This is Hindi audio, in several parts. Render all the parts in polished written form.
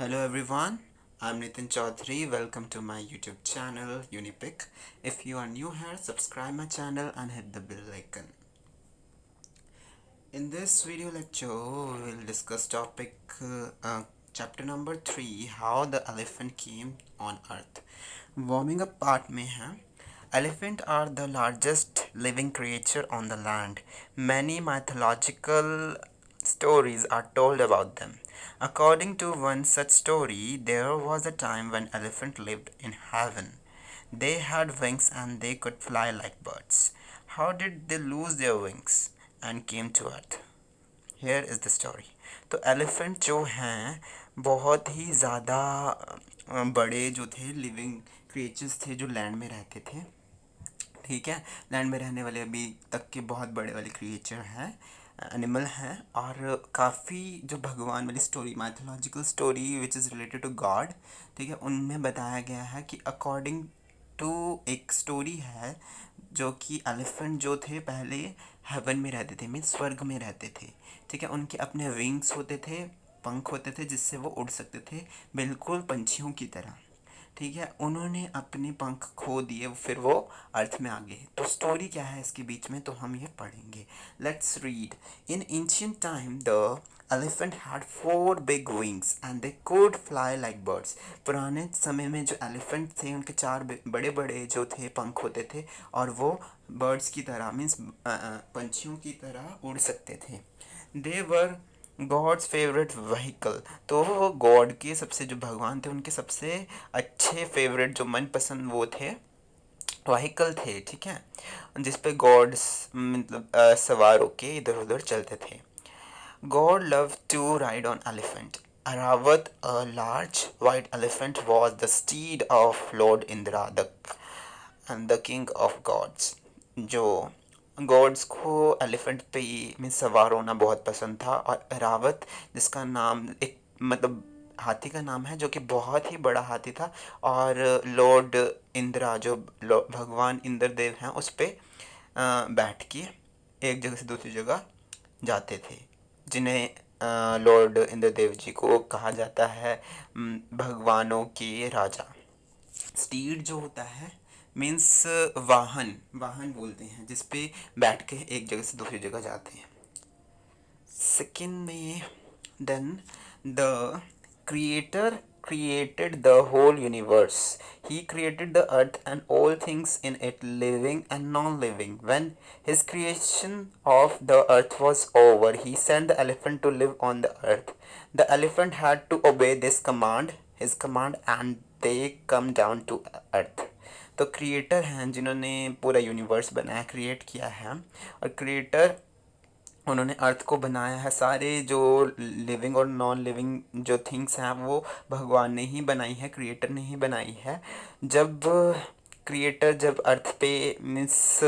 Hello everyone, I'm Nitin Chaudhary. Welcome to my YouTube channel Unipic. If you are new here, subscribe my channel and hit the bell icon. In this video lecture, we will discuss topic chapter number 3, how the elephant came on earth. Warming up part में है. Elephant are the largest living creature on the land. Many mythological stories are told about them. According to one such story, there was a time when elephant lived in heaven. They had wings and they could fly like birds. How did they lose their wings and came to earth? Here is the story. तो एलिफेंट जो हैं बहुत ही ज़्यादा बड़े जो थे लिविंग क्रिएचर्स थे जो लैंड में रहते थे. ठीक है, लैंड में रहने वाले अभी तक के बहुत बड़े वाले क्रिएचर हैं, एनिमल हैं. और काफ़ी जो भगवान वाली story, mythological story which is related to god, ठीक है, उनमें बताया गया है कि अकॉर्डिंग टू एक स्टोरी है जो कि एलिफेंट जो थे पहले हेवन में रहते थे, मीन्स स्वर्ग में रहते थे. ठीक है, उनके अपने विंग्स होते थे, पंख होते थे जिससे वो उड़ सकते थे बिल्कुल पंछियों की तरह. ठीक है, उन्होंने अपने पंख खो दिए, फिर वो अर्थ में आ गए. तो स्टोरी क्या है इसके बीच में, तो हम ये पढ़ेंगे. Let's read. In ancient time the elephant had 4 big wings and they could fly like birds. पुराने समय में जो एलिफेंट थे उनके 4 बड़े बड़े जो थे पंख होते थे और वो बर्ड्स की तरह, मीन्स पंछियों की तरह उड़ सकते थे. दे वर गॉड्स फेवरेट व्हीकल. तो गॉड के सबसे, जो भगवान थे उनके सबसे अच्छे फेवरेट, जो मनपसंद वो थे, व्हीकल थे. ठीक है, जिस पे गॉड्स मतलब सवार होके इधर उधर चलते थे. God love to ride on elephant. Airavat, a large white elephant, was the steed of Lord Indra, the king of gods. जो गॉड्स को एलिफेंट पे में सवार होना बहुत पसंद था. और रावत, जिसका नाम एक मतलब हाथी का नाम है, जो कि बहुत ही बड़ा हाथी था. और लॉर्ड इंद्रा, जो भगवान इंद्र देव हैं, उस पे बैठ के एक जगह से दूसरी जगह जाते थे, जिन्हें लॉर्ड इंद्रदेव जी को कहा जाता है भगवानों के राजा. स्टीड जो होता है मीन्स वाहन, वाहन बोलते हैं जिस पे बैठ के एक जगह से दूसरी जगह जाते हैं. सेकंड में, then the creator created the whole universe. He created the earth and all things in it, living and non-living. When his creation of the earth was over, he sent the elephant to live on the earth. The elephant had to obey his command, and they come down to earth. तो क्रिएटर हैं जिन्होंने पूरा यूनिवर्स बनाया, क्रिएट किया है. और क्रिएटर, उन्होंने अर्थ को बनाया है. सारे जो लिविंग और नॉन लिविंग जो थिंग्स हैं वो भगवान ने ही बनाई है, क्रिएटर ने ही बनाई है. जब क्रिएटर जब अर्थ पे, means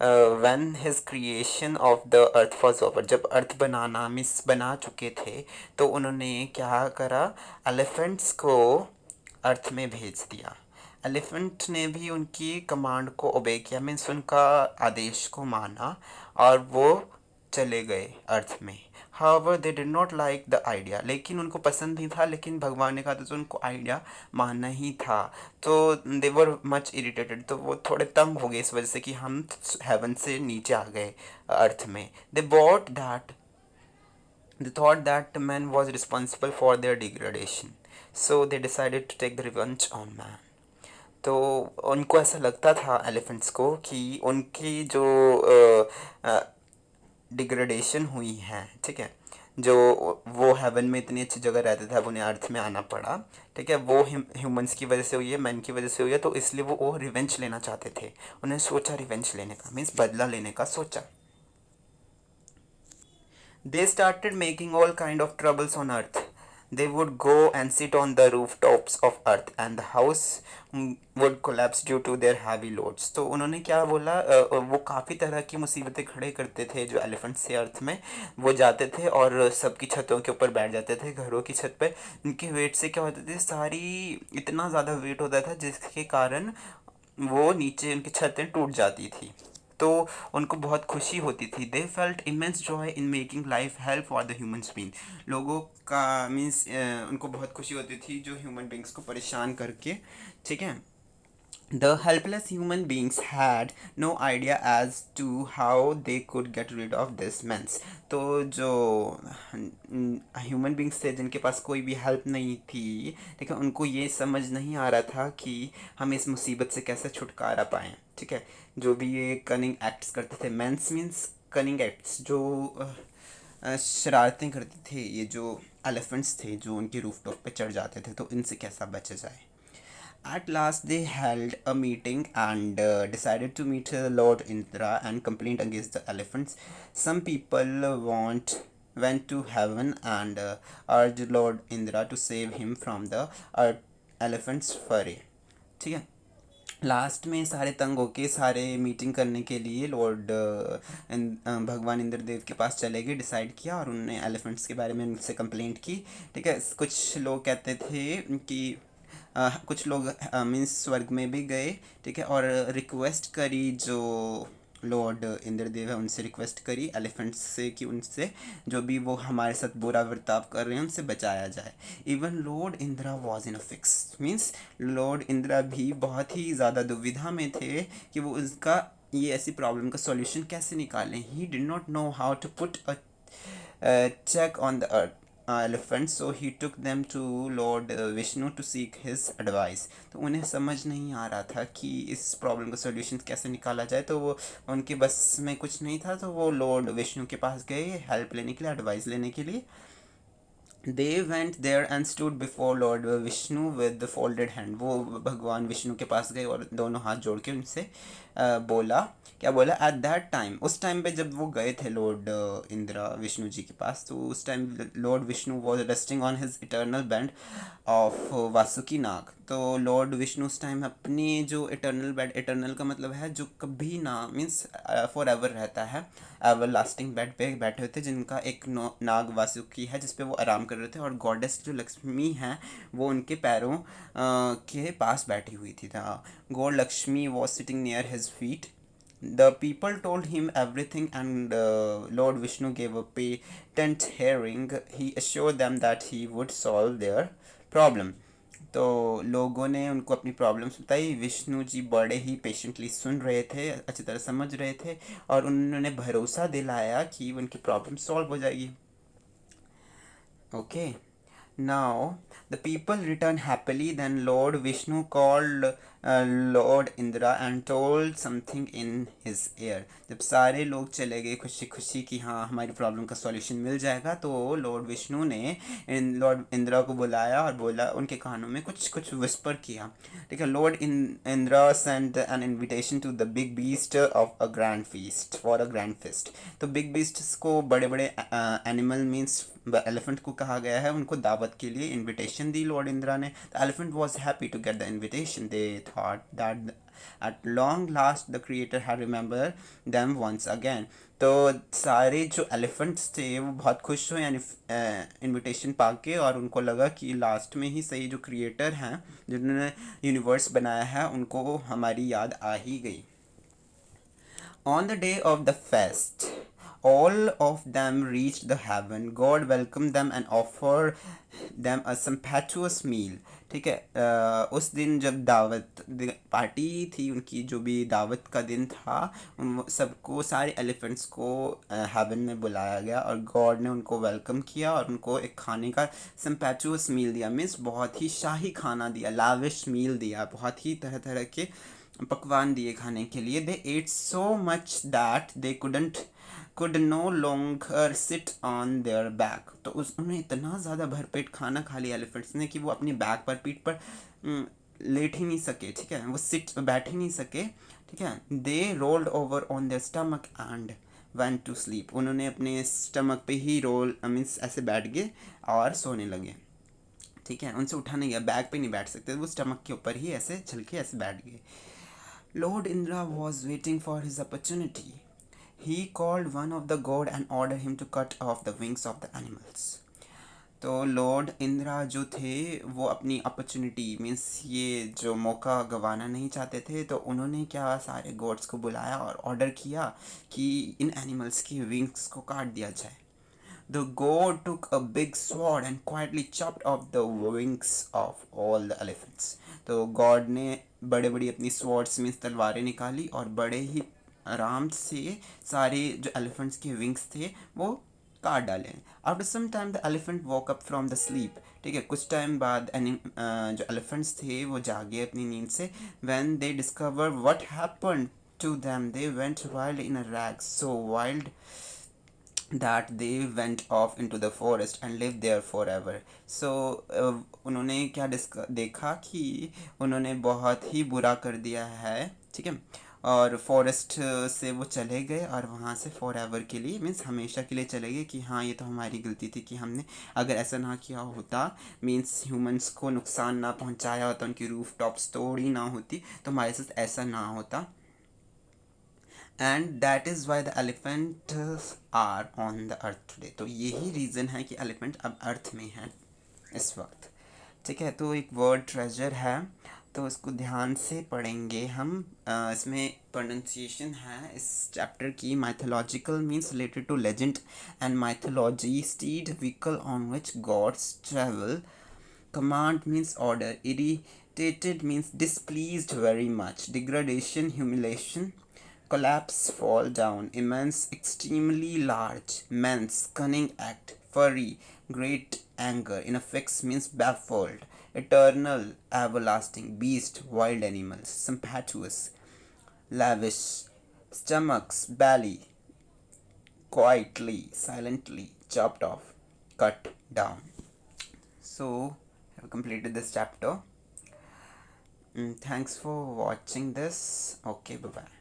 when his creation of the earth was over, जब अर्थ बनाना मीन्स बना चुके थे, तो उन्होंने क्या करा, एलिफेंट्स को अर्थ में भेज दिया. एलिफेंट ने भी उनकी कमांड को ओबे किया, मीन्स उनका आदेश को माना, और वो चले गए अर्थ में. However, they did not like the idea. लेकिन उनको पसंद नहीं था, लेकिन भगवान ने कहा था तो उनको आइडिया मानना ही था. तो they were much irritated. तो वो थोड़े तंग हो गए इस वजह से कि हम हेवन से नीचे आ गए अर्थ में. They thought that man was responsible for their degradation. So they decided to take the revenge on man. तो उनको ऐसा लगता था एलिफेंट्स को कि उनकी जो डिग्रेडेशन हुई है, ठीक है, जो वो हेवन में इतनी अच्छी जगह रहते थे, अब उन्हें अर्थ में आना पड़ा. ठीक है, वो ह्यूमंस की वजह से हुई है, मैन की वजह से हुई है. तो इसलिए वो रिवेंज लेना चाहते थे. उन्हें सोचा रिवेंज लेने का, मीन्स बदला लेने का सोचा. They started making all kind of troubles on earth. They would go and sit on the rooftops of earth and the house would collapse due to their heavy loads. तो उन्होंने क्या बोला, वो काफ़ी तरह की मुसीबतें खड़े करते थे जो एलिफेंट से अर्थ में. वो जाते थे और सबकी छतों के ऊपर बैठ जाते थे, घरों की छत पे. उनके वेट से क्या होता था, सारी इतना ज़्यादा वेट होता था जिसके कारण वो नीचे उनकी छतें टूट जाती थी. तो उनको बहुत खुशी होती थी। They felt immense joy in making life help for the humans being. लोगों का मीन्स उनको बहुत खुशी होती थी जो ह्यूमन बींग्स को परेशान करके, ठीक है। The helpless human beings had no idea as to how they could get rid of this mess. तो जो ह्यूमन बींग्स थे जिनके पास कोई भी हेल्प नहीं थी, ठीक है, उनको ये समझ नहीं आ रहा था कि हम इस मुसीबत से कैसे छुटकारा पाएँ, ठीक है। जो भी ये कनिंग एक्ट्स करते थे, मेंस मीन्स कनिंग एक्ट्स, जो शरारतें करते थे, ये जो एलिफेंट्स थे जो उनके रूफ टॉप पे चढ़ जाते थे, तो इनसे कैसा बचा जाए। At last, they held a meeting and decided to meet Lord Indra and complain against the elephants. Some people went to heaven and urged Lord Indra to save him from the elephants' fury. ठीक है। लास्ट में सारे तंग होके सारे मीटिंग करने के लिए लॉर्ड भगवान इंद्रदेव के पास चले गए, डिसाइड किया, और उन्होंने एलिफेंट्स के बारे में उनसे कंप्लेंट की, ठीक है। कुछ लोग कहते थे कि कुछ लोग मीन्स स्वर्ग में भी गए, ठीक है, और रिक्वेस्ट करी, जो लॉर्ड इंद्रदेव है उनसे रिक्वेस्ट करी एलिफेंट्स से कि उनसे जो भी वो हमारे साथ बुरा बर्ताव कर रहे हैं उनसे बचाया जाए। Even Lord Indira was in a fix, means Lord Indira भी बहुत ही ज़्यादा दुविधा में थे कि वो उसका ये ऐसी प्रॉब्लम का सॉल्यूशन कैसे निकालें। He did not know how to put a check on the earth elephants, so he took them to Lord Vishnu to seek his advice. तो उन्हें समझ नहीं आ रहा था कि इस प्रॉब्लम का सॉल्यूशन कैसे निकाला जाए, तो वो उनके बस में कुछ नहीं था, तो वो लॉर्ड विष्णु के पास गए हेल्प लेने के लिए, एडवाइस लेने के लिए। They went there and stood before Lord Vishnu with the folded hand. वो भगवान विष्णु के पास गए और दोनों हाथ जोड़ के उनसे बोला, क्या बोला, एट दैट टाइम, उस टाइम पे जब वो गए थे लॉर्ड इंदिरा विष्णु जी के पास, तो उस time Lord Vishnu was resting on his eternal band of Vasuki Naag. तो लॉर्ड विष्णु उस टाइम अपनी जो इटर्नल बेड, इटर्नल का मतलब है जो कभी ना, मीन्स फॉर एवर रहता है, एवर लास्टिंग बेड पे बैठे हुए थे, जिनका एक नाग वासुकी है जिसपे वो आराम कर रहे थे, और गॉडेस जो लक्ष्मी हैं वो उनके पैरों के पास बैठी हुई थी। God Lakshmi was sitting near his feet. The people told him everything, and Lord Vishnu gave a patent hearing. He assured them that he would solve their problem. तो लोगों ने उनको अपनी प्रॉब्लम्स बताई, विष्णु जी बड़े ही पेशेंटली सुन रहे थे, अच्छी तरह समझ रहे थे, और उन्होंने भरोसा दिलाया कि उनकी प्रॉब्लम सॉल्व हो जाएगी। Okay, now the people returned happily. Then Lord Vishnu called Lord Indra and told something in his ear. जब सारे लोग चले गए खुशी खुशी कि हाँ हमारी प्रॉब्लम का सॉल्यूशन मिल जाएगा, तो लॉर्ड विष्णु ने लॉर्ड इंदिरा को बुलाया और बोला, उनके कानों में कुछ कुछ विस्पर किया, ठीक है। Lord Indra send an invitation to the big beast of a grand feast, for a grand feast. तो बिग बीस्ट्स को बड़े बड़े एनिमल मीन्स एलिफेंट को कहा गया है, उनको दावत के लिए इनविटेशन दी लॉर्ड इंदिरा ने। The elephant was happy to get the invitation. They thought that at long last the creator had remembered them once again. तो सारे जो एलिफेंट्स थे वो बहुत खुश हुए यानी इनविटेशन पाके, और उनको लगा कि लास्ट में ही सही जो क्रिएटर हैं जिन्होंने यूनिवर्स बनाया है उनको हमारी याद आ ही गई। On the day of the feast, all of them reached the heaven. God welcomed them and offered them a sumptuous meal. ठीक है, उस दिन जब दावत पार्टी थी उनकी, जो भी दावत का दिन था, उन सबको, सारे एलिफेंट्स को हेवन में बुलाया गया, और गॉड ने उनको वेलकम किया और उनको एक खाने का सम्पैचुअस मील दिया, मीन्स बहुत ही शाही खाना दिया, लाविश मील दिया, बहुत ही तरह तरह के पकवान दिए खाने के लिए। They ate so much that they could no longer sit on their back. तो उन्होंने इतना ज़्यादा भरपेट खाना खा लिया एलिफेंट्स ने कि वो अपनी बैक पर, पीठ पर लेट ही नहीं सके, ठीक है, वो बैठ ही नहीं सके, ठीक है। They rolled over on their stomach and went to sleep. उन्होंने अपने स्टमक पे ही रोल मीन्स ऐसे बैठ गए और सोने लगे, ठीक है, उनसे उठा नहीं गया, बैक पे नहीं बैठ सकते, वो स्टमक के ऊपर ही ऐसे चल के ऐसे बैठ गए। Lord Indra was waiting for his opportunity. He called one of the god and ordered him to cut off the wings of the animals. तो लॉर्ड इंदिरा जो थे वो अपनी अपॉर्चुनिटी मीन्स ये जो मौका गंवाना नहीं चाहते थे, तो उन्होंने क्या सारे गॉड्स को बुलाया और ऑर्डर किया कि इन एनिमल्स की विंग्स को काट दिया जाए. The god took a big sword and quietly chopped off the wings of all the elephants. तो गॉड ने बड़े बड़ी अपनी स्वॉर्ड्स मीन्स तलवारें निकाली और बड़े ही आराम से सारे जो एलिफेंट्स के विंग्स थे वो काट डाले. After some time the elephant woke up from the sleep. ठीक है, कुछ टाइम बाद जो एलिफेंट्स थे वो जागे अपनी नींद से. When they discover what happened to them, they went wild in a rag, so wild that they went off into the forest and lived there forever. So उन्होंने क्या देखा कि उन्होंने बहुत ही बुरा कर दिया है. ठीक है, और फॉरेस्ट से वो चले गए और वहाँ से फॉर एवर के लिए मीन्स हमेशा के लिए चले गए कि हाँ ये तो हमारी गलती थी कि हमने अगर ऐसा ना किया होता, मीन्स ह्यूमंस को नुकसान ना पहुँचाया होता, उनकी रूफ टॉप्स तोड़ी ना होती, तो हमारे साथ ऐसा ना होता. And that is why the elephant are on the earth today. तो यही रीज़न है कि एलिफेंट अब अर्थ में है इस वक्त. ठीक है, तो एक वर्ड ट्रेजर है, तो इसको ध्यान से पढ़ेंगे हम. इसमें प्रोनाउंसिएशन है इस चैप्टर की. Mythological means related to legend and mythology. Steed vehicle on which gods travel. Command means order. Irritated means displeased very much. Degradation, humiliation. Collapse, fall down. Immense, extremely large. Men's, cunning act. Furry, great anger. In a fix means baffled. Eternal, everlasting. Beast, wild animals. Sympatuous, lavish. Stomachs, belly. Quietly, silently. Chopped off, cut down. So, I've completed this chapter. Thanks for watching this. Okay, bye bye.